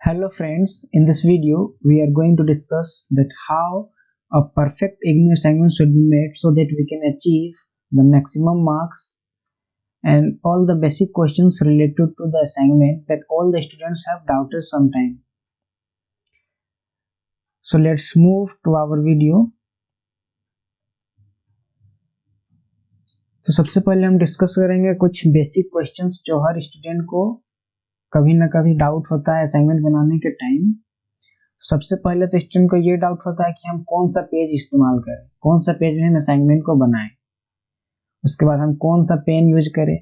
Hello friends, in this video we are going to discuss that how a perfect IGNOU assignment should be made so that we can achieve the maximum marks and all the basic questions related to the assignment that all the students have doubted sometime. So let's move to our video. तो सबसे पहले हम discuss करेंगे कुछ basic questions जो हर student को कभी ना कभी डाउट होता है असाइनमेंट बनाने के टाइम। सबसे पहले तो स्टूडेंट को ये डाउट होता है कि हम कौन सा पेज इस्तेमाल करें, कौन सा पेज में हम असाइनमेंट को बनाएं, उसके बाद हम कौन सा पेन यूज करें,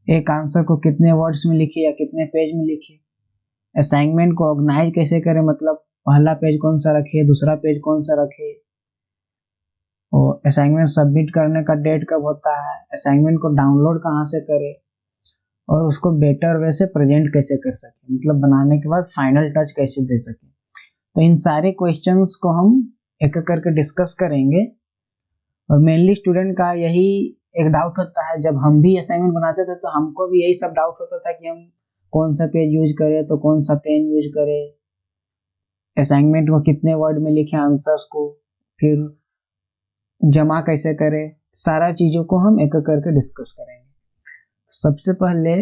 एक आंसर को कितने वर्ड्स में लिखे या कितने पेज में लिखे, असाइनमेंट को ऑर्गेनाइज कैसे करें, मतलब पहला पेज कौन सा रखे, दूसरा पेज कौन सा रखे, और असाइनमेंट सबमिट करने का डेट कब होता है, असाइनमेंट को डाउनलोड कहाँ से करें और उसको बेटर वे से प्रेजेंट कैसे कर सके, मतलब बनाने के बाद फाइनल टच कैसे दे सके। तो इन सारे क्वेश्चंस को हम एक एक करके डिस्कस करेंगे। और मेनली स्टूडेंट का यही एक डाउट होता है, जब हम भी असाइनमेंट बनाते थे तो हमको भी यही सब डाउट होता था कि हम कौन सा पेज यूज करें, तो कौन सा पेन यूज करें, असाइनमेंट को कितने वर्ड में लिखें आंसर्स को, फिर जमा कैसे करें, सारा चीज़ों को हम एक एक करके डिस्कस करेंगे। सबसे पहले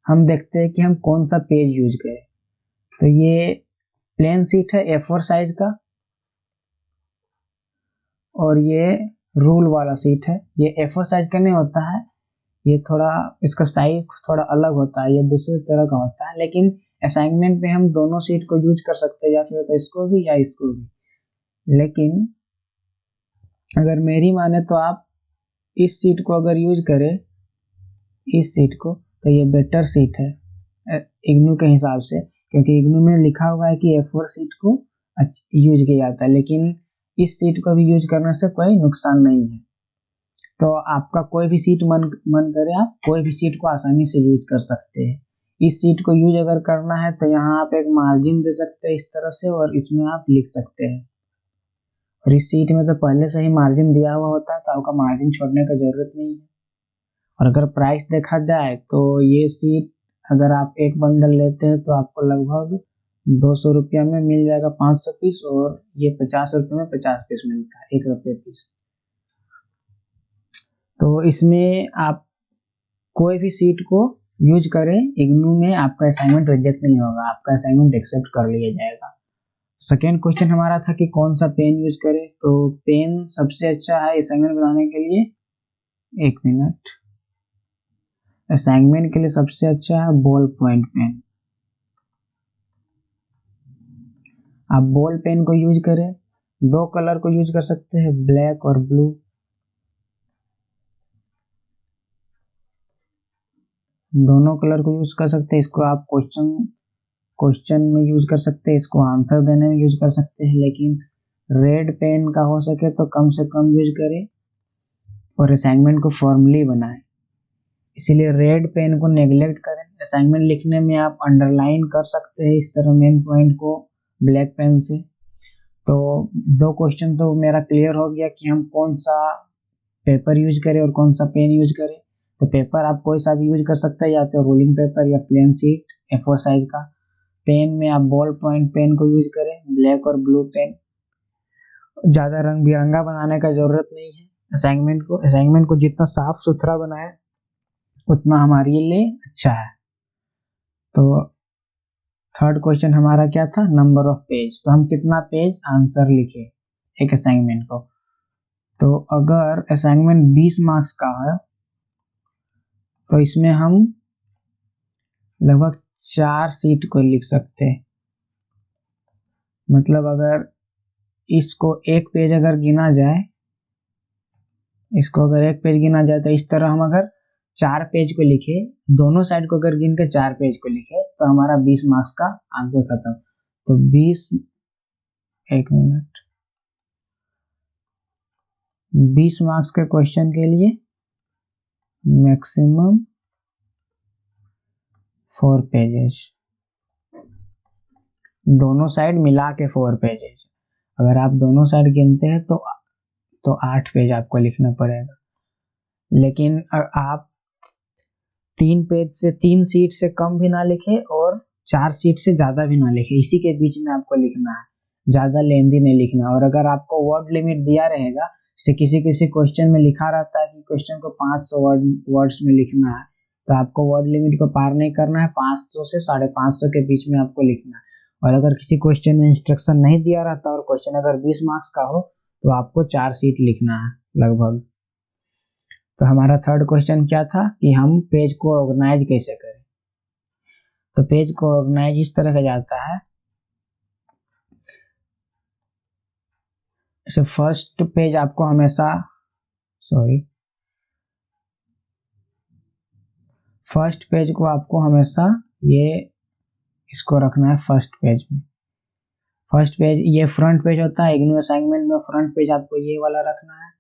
हम देखते हैं कि हम कौन सा पेज यूज करें। तो ये प्लेन सीट है A4 साइज का और ये रूल वाला सीट है। ये A4 साइज का नहीं होता है, ये थोड़ा इसका साइज थोड़ा अलग होता है, ये दूसरे तरह का होता है, लेकिन असाइनमेंट में हम दोनों सीट को यूज कर सकते हैं, या फिर तो इसको भी या इसको भी। लेकिन अगर मेरी माने तो आप इस सीट को अगर यूज करें, इस सीट को, तो ये बेटर सीट है इग्नू के हिसाब से, क्योंकि इग्नू में लिखा हुआ है कि A4 सीट को यूज किया जाता है, लेकिन इस सीट को भी यूज करने से कोई नुकसान नहीं है। तो आपका कोई भी सीट मन करे आप कोई भी सीट को आसानी से यूज कर सकते हैं। इस सीट को यूज अगर करना है तो यहाँ आप एक मार्जिन दे सकते हैं इस तरह से, और इसमें आप लिख सकते हैं। और इस सीट में तो पहले से ही मार्जिन दिया हुआ होता है, तो आपका मार्जिन छोड़ने की जरूरत नहीं है। और अगर प्राइस देखा जाए तो ये सीट अगर आप एक बंडल लेते हैं तो आपको लगभग 200 रुपया में मिल जाएगा 500 पीस, और ये 50 रुपये में 50 पीस मिलता है, 1 रुपये पीस। तो इसमें आप कोई भी सीट को यूज करें इग्नू में, आपका असाइनमेंट रिजेक्ट नहीं होगा, आपका असाइनमेंट एक्सेप्ट कर लिया जाएगा। सेकेंड क्वेश्चन हमारा था कि कौन सा पेन यूज करें। तो पेन सबसे अच्छा है असाइनमेंट बनाने के लिए, 1 मिनट, असाइनमेंट के लिए सबसे अच्छा है बॉल पॉइंट पेन। आप बॉल पेन को यूज करें, 2 कलर को यूज कर सकते हैं, ब्लैक और ब्लू। दोनों कलर को यूज कर सकते हैं। इसको आप क्वेश्चन में यूज कर सकते हैं, इसको आंसर देने में यूज कर सकते हैं, लेकिन रेड पेन का हो सके तो कम से कम यूज करें और असाइनमेंट को फॉर्मली बनाएं। इसीलिए रेड पेन को नेग्लेक्ट करें। असाइनमेंट लिखने में आप अंडरलाइन कर सकते हैं इस तरह मेन पॉइंट को ब्लैक पेन से। तो 2 क्वेश्चन तो मेरा क्लियर हो गया कि हम कौन सा पेपर यूज करें और कौन सा पेन यूज करें। तो पेपर आप कोई सा भी यूज कर सकते हैं, या तो रोलिंग पेपर या प्लेन सीट A4 साइज का। पेन में आप बॉल पॉइंट पेन को यूज करें, ब्लैक और ब्लू पेन। ज़्यादा रंग बिरंगा बनाने का जरूरत नहीं है असाइनमेंट को जितना साफ सुथरा बनाए उतना हमारे लिए अच्छा है। तो थर्ड क्वेश्चन हमारा क्या था, नंबर ऑफ पेज। तो हम कितना पेज आंसर लिखे एक असाइनमेंट को। तो अगर असाइनमेंट 20 मार्क्स का है तो इसमें हम लगभग 4 सीट को लिख सकते हैं। मतलब अगर इसको एक पेज अगर गिना जाए, इसको अगर एक पेज गिना जाए, तो इस तरह हम अगर 4 पेज को लिखे, दोनों साइड को अगर गिन के 4 पेज को लिखे, तो हमारा 20 मार्क्स का आंसर खत्म। तो 20 मार्क्स के क्वेश्चन के लिए मैक्सिमम 4 पेजेस, दोनों साइड मिला के 4 पेजेस। अगर आप दोनों साइड गिनते हैं तो 8 पेज आपको लिखना पड़ेगा। लेकिन आप 3 पेज से 3 सीट से कम भी ना लिखे और 4 शीट से ज़्यादा भी ना लिखे, इसी के बीच में आपको लिखना है, ज़्यादा लेंदी नहीं लिखना। और अगर आपको वर्ड लिमिट दिया रहेगा, जैसे किसी किसी क्वेश्चन में लिखा रहता है कि क्वेश्चन को 500 वर्ड्स में लिखना है, तो आपको वर्ड लिमिट को पार नहीं करना है, 500 से 550 के बीच में आपको लिखना है। और अगर किसी क्वेश्चन में इंस्ट्रक्शन नहीं दिया रहता और क्वेश्चन अगर 20 मार्क्स का हो तो आपको 4 शीट लिखना है लगभग। तो हमारा थर्ड क्वेश्चन क्या था कि हम पेज को ऑर्गेनाइज कैसे करें। तो पेज को ऑर्गेनाइज इस तरह का जाता है, जैसे फर्स्ट पेज आपको हमेशा फर्स्ट पेज को आपको हमेशा इसको रखना है फर्स्ट पेज में। फर्स्ट पेज ये फ्रंट पेज होता है, इग्नू असाइनमेंट में फ्रंट पेज आपको ये वाला रखना है।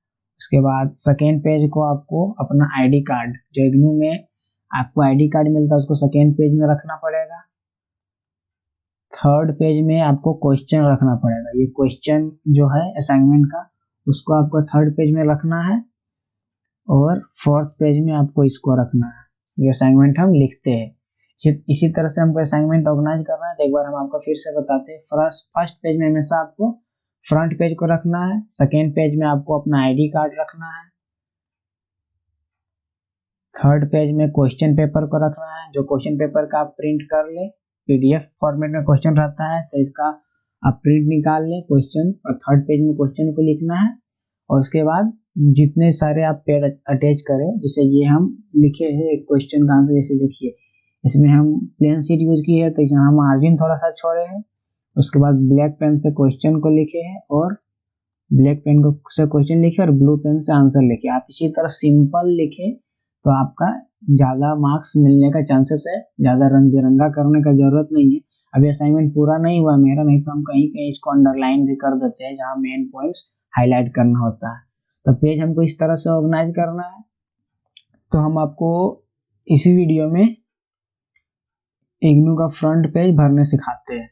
उसके बाद सेकेंड पेज को आपको अपना आईडी कार्ड, जो इग्नू में आपको आईडी कार्ड मिलता है उसको सेकेंड पेज में रखना पड़ेगा। थर्ड पेज में आपको क्वेश्चन रखना पड़ेगा, ये क्वेश्चन जो है असाइनमेंट का उसको आपको थर्ड पेज में रखना है। और फोर्थ पेज में आपको इसको रखना है, जो असाइनमेंट हम लिखते हैं। इसी तरह से हमको असाइनमेंट ऑर्गेनाइज करना है। तो एक बार हम आपको फिर से बताते हैं, फर्स्ट पेज में हमेशा आपको फ्रंट पेज को रखना है, सेकेंड पेज में आपको अपना आईडी कार्ड रखना है, थर्ड पेज में क्वेश्चन पेपर को रखना है, जो क्वेश्चन पेपर का आप प्रिंट कर ले, पीडीएफ फॉर्मेट में क्वेश्चन रहता है तो इसका आप प्रिंट निकाल ले क्वेश्चन, और थर्ड पेज में क्वेश्चन को लिखना है। और उसके बाद जितने सारे आप पेज अटैच करें, जैसे ये हम लिखे हैं एक क्वेश्चन का आंसर, जैसे देखिए इसमें हम प्लेन शीट यूज की है तो यहाँ मार्जिन थोड़ा सा छोड़े हैं। उसके बाद ब्लैक पेन से क्वेश्चन को लिखे हैं और ब्लैक पेन से क्वेश्चन लिखे और ब्लू पेन से आंसर लिखे। आप इसी तरह सिंपल लिखे तो आपका ज़्यादा मार्क्स मिलने का चांसेस है, ज़्यादा रंग बिरंगा करने का जरूरत नहीं है। अभी असाइनमेंट पूरा नहीं हुआ मेरा, नहीं तो हम कहीं कहीं इसको अंडरलाइन भी कर देते हैं जहाँ मेन पॉइंट्स हाईलाइट करना होता है। तो पेज हमको इस तरह से ऑर्गेनाइज करना है। तो हम आपको इसी वीडियो में इग्नू का फ्रंट पेज भरने सिखाते हैं।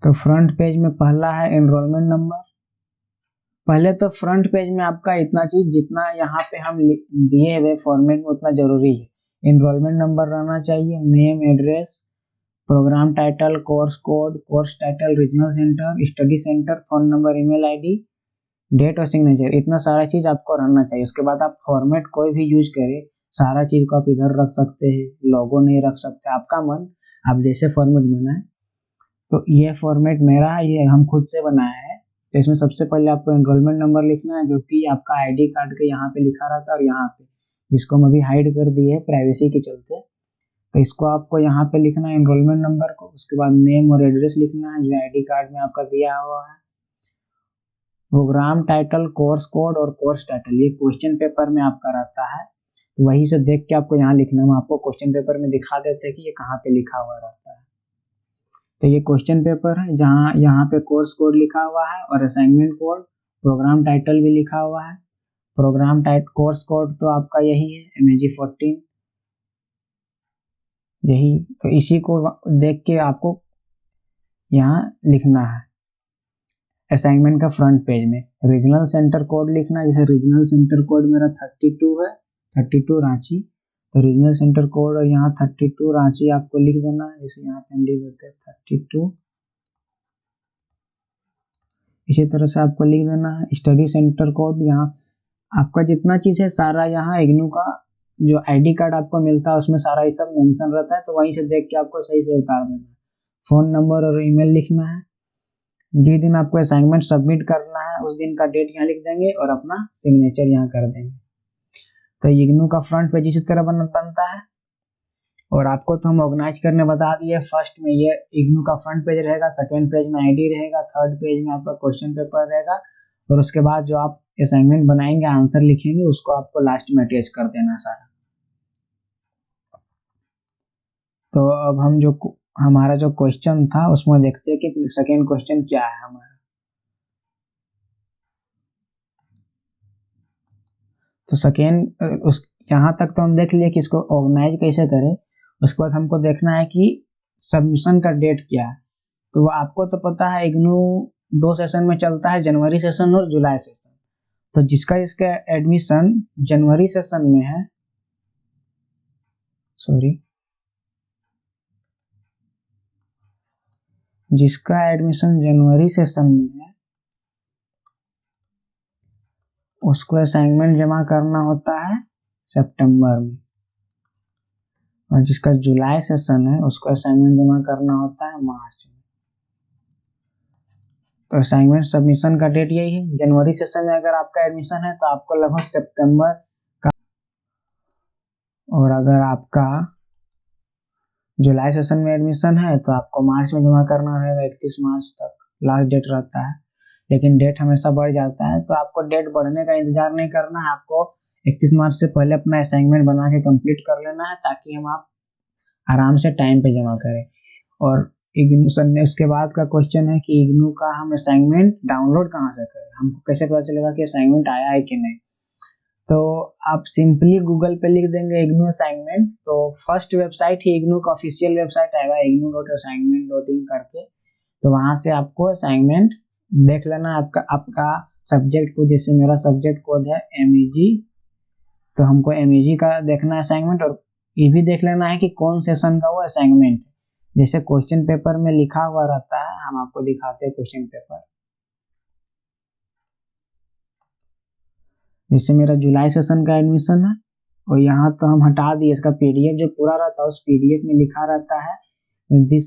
तो फ्रंट पेज में पहला है एनरोलमेंट नंबर। पहले तो फ्रंट पेज में आपका इतना चीज जितना यहाँ पे हम दिए हुए फॉर्मेट में उतना जरूरी है। एनरोलमेंट नंबर रहना चाहिए, name, address, programme title, course code, course title, regional centre, study centre, phone number, email ID, date और सिग्नेचर, इतना सारा चीज आपको रहना चाहिए। उसके बाद आप फॉर्मेट कोई भी यूज करें, सारा चीज को आप इधर रख सकते हैं, लोगो नहीं रख सकते, आपका मन, आप जैसे फॉर्मेट बनाए। तो ये फॉर्मेट मेरा है, ये हम खुद से बनाया है। तो इसमें सबसे पहले आपको एनरोलमेंट नंबर लिखना है, जो कि आपका आईडी कार्ड के यहाँ पे लिखा रहता है, और यहाँ पे जिसको हम अभी हाइड कर दिए है प्राइवेसी के चलते, तो इसको आपको यहाँ पे लिखना है एनरोलमेंट नंबर को। उसके बाद नेम और एड्रेस लिखना है जो आईडी कार्ड में आपका दिया हुआ है। प्रोग्राम टाइटल, कोर्स कोड और कोर्स टाइटल ये क्वेश्चन पेपर में आपका रहता है, तो वही से देख के आपको यहाँ लिखना है। हम आपको क्वेश्चन पेपर में दिखा देते हैं कि ये कहाँ पे लिखा हुआ रहता है। तो ये क्वेश्चन पेपर है जहाँ यहाँ पे कोर्स कोड लिखा हुआ है और असाइनमेंट कोड, प्रोग्राम टाइटल भी लिखा हुआ है। प्रोग्राम कोर्स कोड तो आपका यही है MAG14 यही। तो इसी को देख के आपको यहाँ लिखना है असाइनमेंट का फ्रंट पेज में। रीजनल सेंटर कोड लिखना है, जैसे रीजनल सेंटर कोड मेरा 32 है, 32 रांची। तो रीजनल सेंटर कोड और यहाँ 32 रांची आपको लिख देना है, जैसे यहाँ पे हम लिख देते हैं 32। इसी तरह से आपको लिख देना है स्टडी सेंटर कोड। यहाँ आपका जितना चीज है सारा यहाँ इग्नू का जो आईडी कार्ड आपको मिलता है उसमें सारा ये सब मेंशन रहता है, तो वहीं से देख के आपको सही से उतार देना है। फोन नंबर और ईमेल लिखना है। जिस दिन आपको असाइनमेंट सबमिट करना है उस दिन का डेट यहाँ लिख देंगे और अपना सिग्नेचर यहाँ कर देंगे। तो इग्नू का फ्रंट पेज इसी तरह बनता है। और आपको तो हम ऑर्गेनाइज करने बता दिए। फर्स्ट में ये इग्नू का फ्रंट पेज रहेगा, सेकेंड पेज में आईडी रहेगा, थर्ड पेज में आपका क्वेश्चन पेपर रहेगा, और उसके बाद जो आप असाइनमेंट बनाएंगे, आंसर लिखेंगे, उसको आपको लास्ट में अटैच कर देना सारा। तो अब हम जो हमारा जो क्वेश्चन था उसमें देखते हैं कि सेकेंड क्वेश्चन क्या है हमारा। तो सेकेंड उस यहाँ तक तो हम देख लिए कि इसको ऑर्गेनाइज कैसे करें। उसके बाद हमको देखना है कि सबमिशन का डेट क्या है। तो आपको तो पता है इग्नू 2 सेशन में चलता है, जनवरी सेशन और जुलाई सेशन। तो जिसका इसका एडमिशन जनवरी सेशन में है, जिसका एडमिशन जनवरी सेशन में है उसको असाइनमेंट जमा करना होता है सितंबर में, और जिसका जुलाई सेशन है उसको असाइनमेंट जमा करना होता है मार्च में। तो असाइनमेंट सबमिशन का डेट यही है। जनवरी सेशन में अगर आपका एडमिशन है तो आपको लगभग सितंबर का, और अगर आपका जुलाई सेशन में एडमिशन है तो आपको मार्च में जमा करना रहेगा। 31 मार्च तक लास्ट डेट रहता है, लेकिन डेट हमेशा बढ़ जाता है, तो आपको डेट बढ़ने का इंतजार नहीं करना है। आपको 31 मार्च से पहले अपना असाइनमेंट बना के कंप्लीट कर लेना है, ताकि हम आप आराम से टाइम पे जमा करें। और इग्नू सर ने उसके बाद का क्वेश्चन है कि इग्नू का हम असाइनमेंट डाउनलोड कहाँ से करें, हमको कैसे पता चलेगा कि असाइनमेंट आया है कि नहीं। तो आप सिंपली गूगल पे लिख देंगे इग्नू असाइनमेंट, तो फर्स्ट वेबसाइट ही इग्नू का ऑफिशियल वेबसाइट आएगा ignu.assignment.in करके। तो वहां से आपको असाइनमेंट देख लेना है आपका सब्जेक्ट को। जैसे मेरा सब्जेक्ट कोड है MEG, तो हमको MEG का देखना है असाइनमेंट, और ये भी देख लेना है कि कौन सेशन का वो असाइनमेंट है। जैसे क्वेश्चन पेपर में लिखा हुआ रहता है, हम आपको दिखाते हैं क्वेश्चन पेपर। जैसे मेरा जुलाई सेशन का एडमिशन है, और यहाँ तो हम हटा दिए, इसका PDF जो पूरा रहता है उस PDF में लिखा रहता है this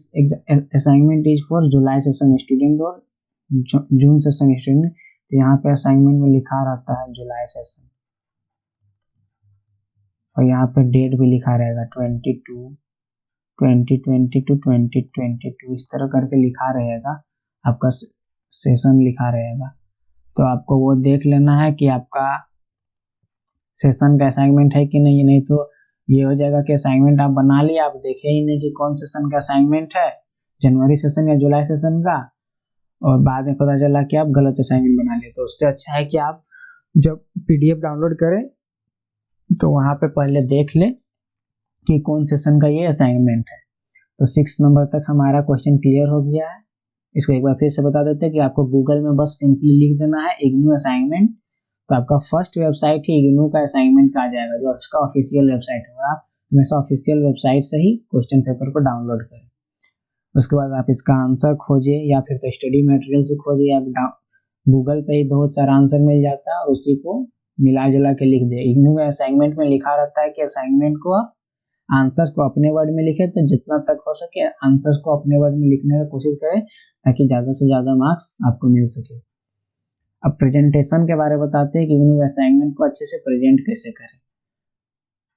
assignment is for July session student और जून सेशन स्टूडेंट। तो यहाँ पे असाइनमेंट में लिखा रहता है जुलाई सेशन, और यहाँ पे डेट भी लिखा रहेगा 2022 इस तरह करके लिखा रहेगा, आपका सेशन लिखा रहेगा। तो आपको वो देख लेना है कि आपका सेशन का असाइनमेंट है कि नहीं। नहीं तो ये हो जाएगा कि असाइनमेंट आप बना लिए, आप देखे ही नहीं कि कौन सेशन का असाइनमेंट है, जनवरी सेशन या जुलाई सेशन का, और बाद में पता चला कि आप गलत असाइनमेंट बना लिए। तो उससे अच्छा है कि आप जब PDF डाउनलोड करें तो वहां पे पहले देख ले कि कौन सेशन का ये असाइनमेंट है। तो 6 नंबर तक हमारा क्वेश्चन क्लियर हो गया है। इसको एक बार फिर से बता देते हैं कि आपको गूगल में बस सिंपली लिख देना है इग्नू असाइनमेंट, तो आपका फर्स्ट वेबसाइट ही इग्नू का असाइनमेंट का आ जाएगा, जो उसका ऑफिशियल वेबसाइट है। और आप हमेशा ऑफिशियल वेबसाइट से ही क्वेश्चन पेपर को डाउनलोड करें। उसके बाद आप इसका आंसर खोजे, या फिर तो स्टडी मटेरियल से खोजे, या गूगल पे ही बहुत सारा आंसर मिल जाता है, और उसी को मिला जुला के लिख दे। इग्नू में असाइनमेंट में लिखा रहता है कि असाइनमेंट को आप आंसर को अपने वर्ड में लिखे, तो जितना तक हो सके आंसर को अपने वर्ड में लिखने की कोशिश करें, ताकि ज़्यादा से ज़्यादा मार्क्स आपको मिल सके। अब प्रेजेंटेशन के बारे में बताते हैं कि इग्नू असाइनमेंट को अच्छे से प्रेजेंट कैसे करें।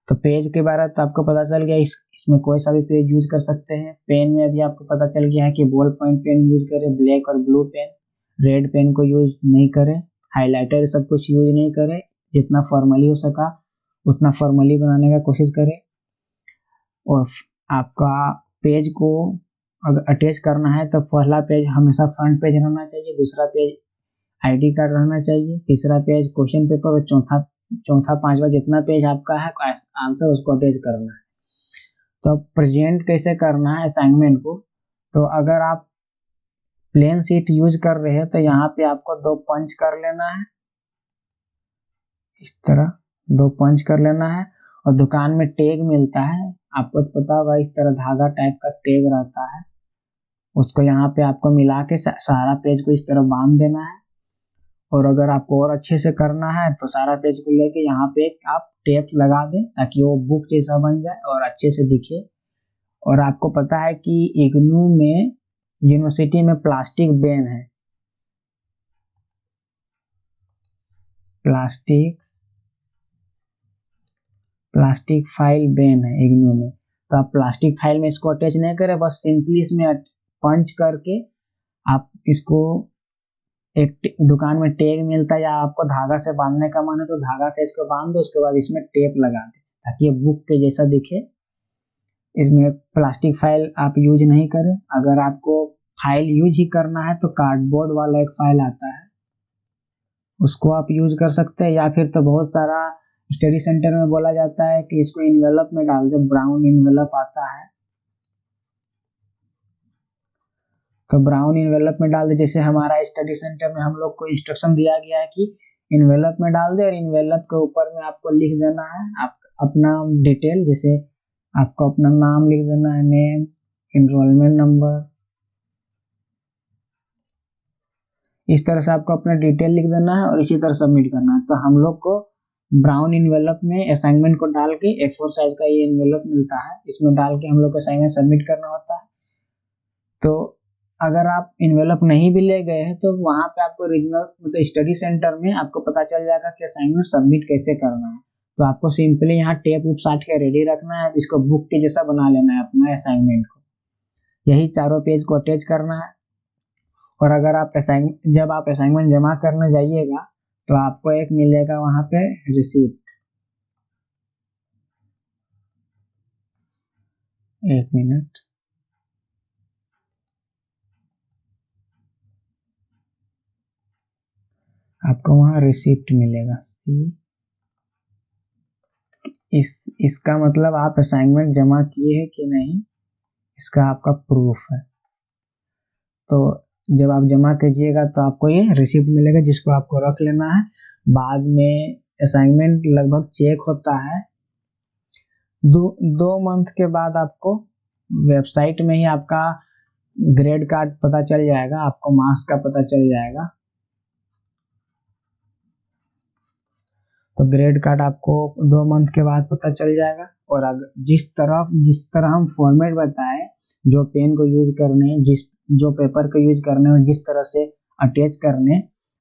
तो पेज के बारे में तो आपको पता चल गया, इसमें कोई सा भी पेज यूज कर सकते हैं। पेन में अभी आपको पता चल गया है कि बॉल पॉइंट पेन यूज करें, ब्लैक और ब्लू पेन, रेड पेन को यूज नहीं करें, हाईलाइटर सब कुछ यूज नहीं करें। जितना फॉर्मली हो सका उतना फॉर्मली बनाने का कोशिश करें। और आपका पेज को अगर अटैच करना है तो पहला पेज हमेशा फ्रंट पेज रहना चाहिए, दूसरा पेज ID कार्ड रहना चाहिए, तीसरा पेज क्वेश्चन पेपर, और चौथा पांचवा जितना पेज आपका है आंसर उसको अटैच करना है। तो प्रेजेंट कैसे करना है असाइनमेंट को, तो अगर आप प्लेन शीट यूज कर रहे हैं तो यहाँ पे आपको 2 पंच कर लेना है, इस तरह 2 पंच कर लेना है। और दुकान में टैग मिलता है, आपको तो पता होगा, इस तरह धागा टाइप का टैग रहता है, उसको यहाँ पे आपको मिला के सारा पेज को इस तरह बांध देना है। और अगर आपको और अच्छे से करना है तो सारा पेज को लेके यहाँ पे आप टेप लगा दें, ताकि वो बुक जैसा बन जाए और अच्छे से दिखे। और आपको पता है कि इग्नू में यूनिवर्सिटी में प्लास्टिक बैन है, प्लास्टिक फाइल बैन है इग्नू में। तो आप प्लास्टिक फाइल में इसको अटैच नहीं करें, बस सिंपली इसमें पंच करके आप इसको एक दुकान में टैग मिलता है, या आपको धागा से बांधने का मन है तो धागा से इसको बांध दो, उसके बाद इसमें टेप लगा दे ताकि ये बुक के जैसा दिखे। इसमें प्लास्टिक फाइल आप यूज नहीं करें। अगर आपको फाइल यूज ही करना है तो कार्डबोर्ड वाला एक फाइल आता है, उसको आप यूज कर सकते हैं, या फिर तो बहुत सारा स्टडी सेंटर में बोला जाता है कि इसको इन्वेलप में डाल दे, ब्राउन इन्वेलप आता है, तो ब्राउन इन्वेलप में डाल दे। जैसे हमारा स्टडी सेंटर में हम लोग को इंस्ट्रक्शन दिया गया है कि इन्वेलप में डाल दे, और इन्वेलप के ऊपर में आपको लिख देना है आप अपना डिटेल, जैसे आपको अपना नाम लिख देना है, नेम, एनरोलमेंट नंबर, इस तरह से आपको अपना डिटेल लिख देना है और इसी तरह सबमिट करना है। तो हम लोग को ब्राउन इन्वेलप में असाइनमेंट को डाल के A4 साइज का ये इन्वेलप मिलता है, इसमें डाल के हम लोग को असाइनमेंट सबमिट करना होता है। तो अगर आप इन्वेलप नहीं भी ले गए हैं तो वहां पे आपको रीजनल मतलब स्टडी सेंटर में आपको पता चल जाएगा कि असाइनमेंट सबमिट कैसे करना है। तो आपको सिंपली यहाँ टेप उप साट के रेडी रखना है, इसको बुक के जैसा बना लेना है अपना असाइनमेंट को, यही चारों पेज को अटैच करना है। और अगर आप जब आप असाइनमेंट जमा करने जाइएगा तो आपको एक मिलेगा वहां पे रिसीप्ट, एक मिनट, आपको वहां रिसीप्ट मिलेगा। इसका मतलब आप असाइनमेंट जमा किए हैं कि नहीं, इसका आपका प्रूफ है। तो जब आप जमा कीजिएगा तो आपको ये रिसिप्ट मिलेगा, जिसको आपको रख लेना है। बाद में असाइनमेंट लगभग चेक होता है 2 मंथ के बाद, आपको वेबसाइट में ही आपका ग्रेड कार्ड पता चल जाएगा, आपको मार्क्स का पता चल जाएगा। तो ग्रेड कार्ड आपको 2 मंथ के बाद पता चल जाएगा। और अगर जिस तरह हम फॉर्मेट बताए, जो पेन को यूज करने, जो पेपर को यूज करने और जिस तरह से अटैच करने,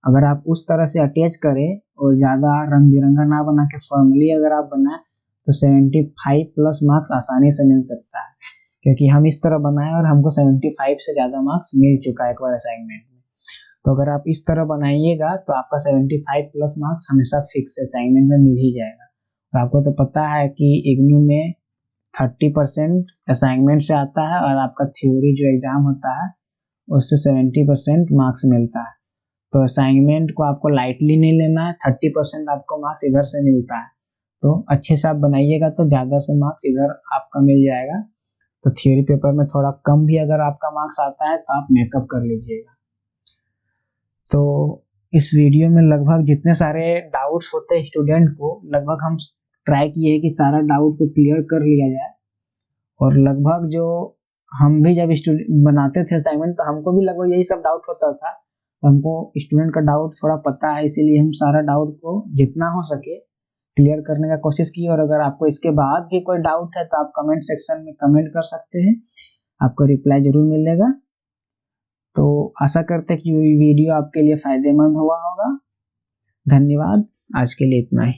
अगर आप उस तरह से अटैच करें और ज़्यादा रंग बिरंगा ना बना के फॉर्मली अगर आप बनाए तो 75 प्लस मार्क्स आसानी से मिल सकता है, क्योंकि हम इस तरह बनाए और हमको 75 से ज़्यादा मार्क्स मिल चुका है एक बार असाइनमेंट में। तो अगर आप इस तरह बनाइएगा तो आपका 75 प्लस मार्क्स हमेशा फिक्स असाइनमेंट में मिल ही जाएगा। और आपको तो पता है कि इग्नू में 30% असाइनमेंट से आता है और आपका थ्योरी जो एग्जाम होता है उससे 70% मार्क्स मिलता है। तो असाइनमेंट को आपको लाइटली नहीं लेना है, 30% आपको मार्क्स इधर से मिलता है। तो अच्छे से आप बनाइएगा तो ज़्यादा से मार्क्स इधर आपका मिल जाएगा। तो थ्योरी पेपर में थोड़ा कम भी अगर आपका मार्क्स आता है तो आप मेकअप कर लीजिएगा। तो इस वीडियो में लगभग जितने सारे डाउट्स होते हैं स्टूडेंट को, लगभग हम ट्राई किए कि सारा डाउट को क्लियर कर लिया जाए। और लगभग जो हम भी जब बनाते थे असाइनमेंट तो हमको भी लगभग यही सब डाउट होता था। तो हमको स्टूडेंट का डाउट थोड़ा पता है, इसीलिए हम सारा डाउट को जितना हो सके क्लियर करने का कोशिश की। और अगर आपको इसके बाद भी कोई डाउट है तो आप कमेंट सेक्शन में कमेंट कर सकते हैं, आपको रिप्लाई जरूर मिलेगा। तो आशा करते हैं कि वीडियो आपके लिए फायदेमंद हुआ होगा। धन्यवाद, आज के लिए इतना ही।